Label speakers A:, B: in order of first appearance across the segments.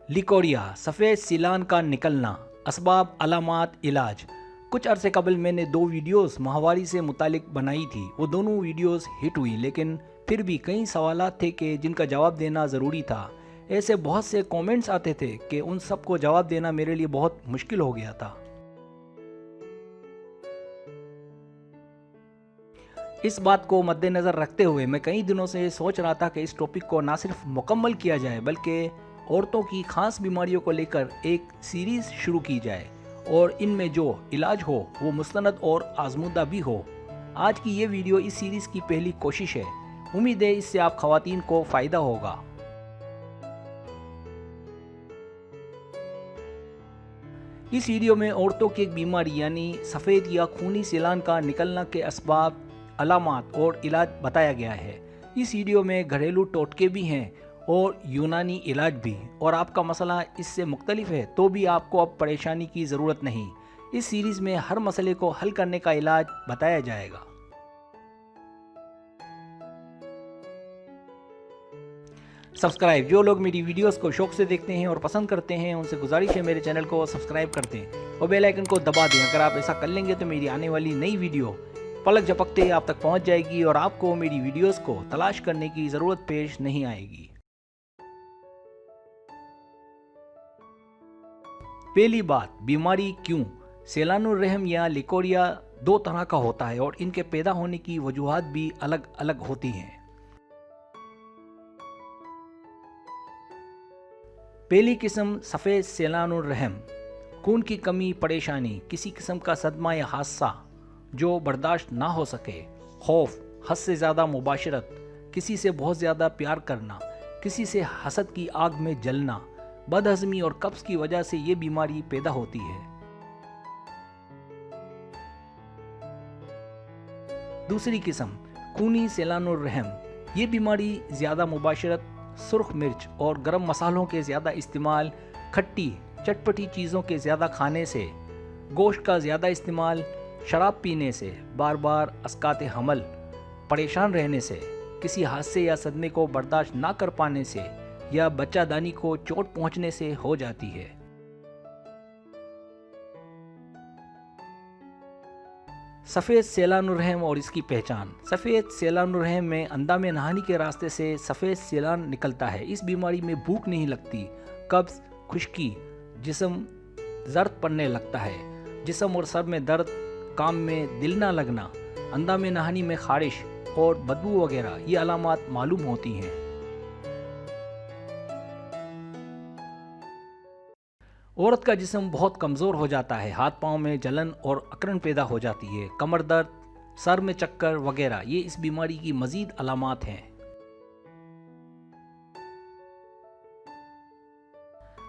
A: Leucorrhoea, सफ़ेद सीलान का निकलना, असबाब, अलामात, इलाज। कुछ अरसे कबल मैंने 2 वीडियोस माहवारी से मुतालिक बनाई थी। वो दोनों वीडियोस हिट हुई, लेकिन फिर भी कई सवालात थे कि जिनका जवाब देना ज़रूरी था। ऐसे बहुत से कमेंट्स आते थे कि उन सब को जवाब देना मेरे लिए बहुत मुश्किल हो गया था। इस बात को मद्देनज़र रखते हुए मैं कई दिनों से सोच रहा था कि इस टॉपिक को ना सिर्फ मुकम्मल किया जाए, बल्कि औरतों की खास बीमारियों को लेकर एक सीरीज़ शुरू की जाए और इनमें जो इलाज हो वो मुस्तनद और आजमूदा भी हो। आज की ये वीडियो इस सीरीज़ की पहली कोशिश है। उम्मीद है इससे आप ख़वातीन को फ़ायदा होगा। इस वीडियो में औरतों की एक बीमारी यानी सफ़ेद या खूनी सीलान का निकलना के असबाब, अलामात और इलाज बताया गया है। इस वीडियो में घरेलू टोटके भी हैं और यूनानी इलाज भी। और आपका मसला इससे मुख्तलिफ है तो भी आपको अब परेशानी की ज़रूरत नहीं। इस सीरीज़ में हर मसले को हल करने का इलाज बताया जाएगा। सब्सक्राइब, जो लोग मेरी वीडियोस को शौक से देखते हैं और पसंद करते हैं उनसे गुजारिश है मेरे चैनल को सब्सक्राइब कर दें और बेल आइकन को दबा दें। अगर आप ऐसा कर लेंगे तो मेरी आने वाली नई वीडियो पलक झपकते ही आप तक पहुंच जाएगी और आपको मेरी वीडियोस को तलाश करने की ज़रूरत पेश नहीं आएगी। पहली बात, बीमारी क्यों? सेलानुर रहम या लिकोरिया 2 तरह का होता है और इनके पैदा होने की वजूहात भी अलग अलग होती हैं। पहली किस्म सफ़ेद सेलानुर रहम, खून की कमी, परेशानी, किसी किस्म का सदमा या हादसा जो बर्दाश्त ना हो सके, खौफ, हद से ज़्यादा मुबाशरत, किसी से बहुत ज़्यादा प्यार करना, किसी से हसद की आग में जलना, बदहज़मी और कब्ज़ की वजह से ये बीमारी पैदा होती है। दूसरी किस्म खूनी सेलानुर रहम, ये बीमारी ज़्यादा मुबाशरत, सुर्ख मिर्च और गरम मसालों के ज़्यादा इस्तेमाल, खट्टी चटपटी चीज़ों के ज़्यादा खाने से, गोश्त का ज़्यादा इस्तेमाल, शराब पीने से, बार बार अस्कात हमल, परेशान रहने से, किसी हादसे या सदमे को बर्दाश्त ना कर पाने से या बच्चादानी को चोट पहुंचने से हो जाती है। सफ़ेद सेलानुर रहम और इसकी पहचान। सफ़ेद सेलानुर रहम में अंधा में नहाने के रास्ते से सफ़ेद सेलान निकलता है। इस बीमारी में भूख नहीं लगती, कब्ज़, खुश्की, जिस्म जर्द पड़ने लगता है, जिस्म और सर में दर्द, काम में दिल ना लगना, अंधा में नहानी में खारिश और बदबू वगैरह ये अलामात मालूम होती हैं। औरत का जिस्म बहुत कमज़ोर हो जाता है, हाथ पाँव में जलन और अकड़न पैदा हो जाती है, कमर दर्द, सर में चक्कर वगैरह ये इस बीमारी की मज़ीद अलामात हैं।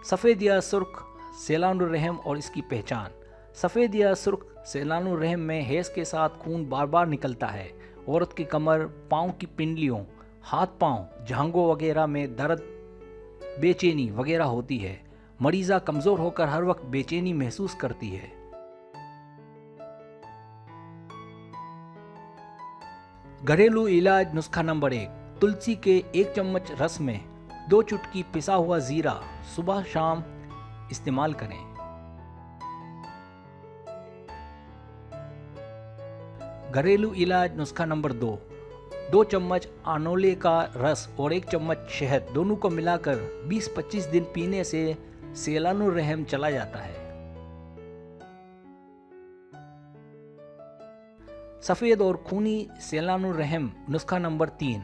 A: सफ़ेद या सुर्ख सेलानुर रहम और इसकी पहचान। सफ़ेद या सुर्ख सेलानुर रहम में हैज़ के साथ खून बार बार निकलता है। औरत की कमर, पाँव की पिंडलियों, हाथ पाँव, जांघों वगैरह में दर्द, बेचैनी वगैरह होती है। मरीज़ा कमज़ोर होकर हर वक्त बेचैनी महसूस करती है। घरेलू इलाज नुस्खा नंबर 1, तुलसी के 1 चम्मच रस में 2 चुटकी पिसा हुआ ज़ीरा सुबह शाम इस्तेमाल करें। घरेलू इलाज नुस्खा नंबर 2 चम्मच आनोले का रस और 1 चम्मच शहद दोनों को मिलाकर 20-25 दिन पीने से सेलानुर रहम चला जाता है। सफ़ेद और खूनी सेलानुर रहम नुस्खा नंबर 3,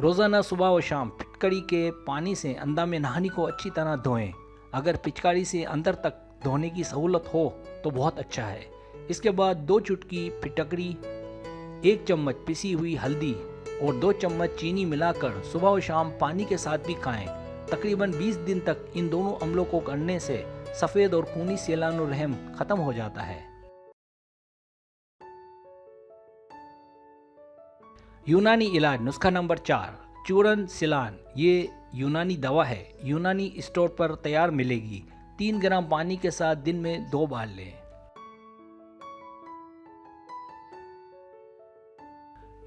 A: रोज़ाना सुबह व शाम फिटकड़ी के पानी से अंधा में नहानी को अच्छी तरह धोएं। अगर पिचकारी से अंदर तक धोने की सहूलत हो तो बहुत अच्छा है। इसके बाद 2 चुटकी फिटकरी, 1 चम्मच पिसी हुई हल्दी और 2 चम्मच चीनी मिलाकर सुबह और शाम पानी के साथ भी खाएं। तकरीबन 20 दिन तक इन दोनों अमलों को करने से सफ़ेद और खूनी सेलानुर रहम ख़त्म हो जाता है। यूनानी इलाज नुस्खा नंबर 4, चूरन सिलान। ये यूनानी दवा है, यूनानी स्टोर पर तैयार मिलेगी। 3 ग्राम पानी के साथ दिन में 2 बार लें।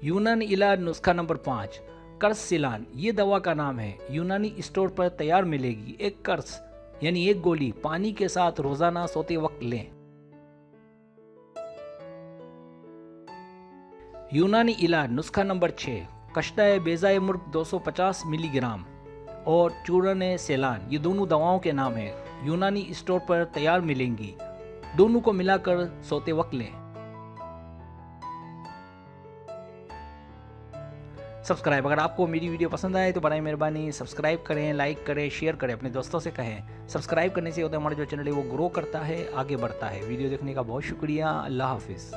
A: यूनानी इलाज नुस्खा नंबर 5, कर्स सिलान ये दवा का नाम है, यूनानी स्टोर पर तैयार मिलेगी। एक कर्स यानी एक गोली पानी के साथ रोजाना सोते वक्त लें। यूनानी इलाज नुस्खा नंबर 6, कश्ताए बेज़ाए मुर्ग 250 मिलीग्राम और चूरन सेलान ये दोनों दवाओं के नाम हैं, यूनानी स्टोर पर तैयार मिलेंगी। दोनों को मिलाकर सोते वक्त लें। सब्सक्राइब, अगर आपको मेरी वीडियो पसंद आए तो बड़ी मेहरबानी सब्सक्राइब करें, लाइक करें, शेयर करें, अपने दोस्तों से कहें। सब्सक्राइब करने से होता है हमारा जो चैनल है वो ग्रो करता है, आगे बढ़ता है। वीडियो देखने का बहुत शुक्रिया। अल्लाह हाफिज़।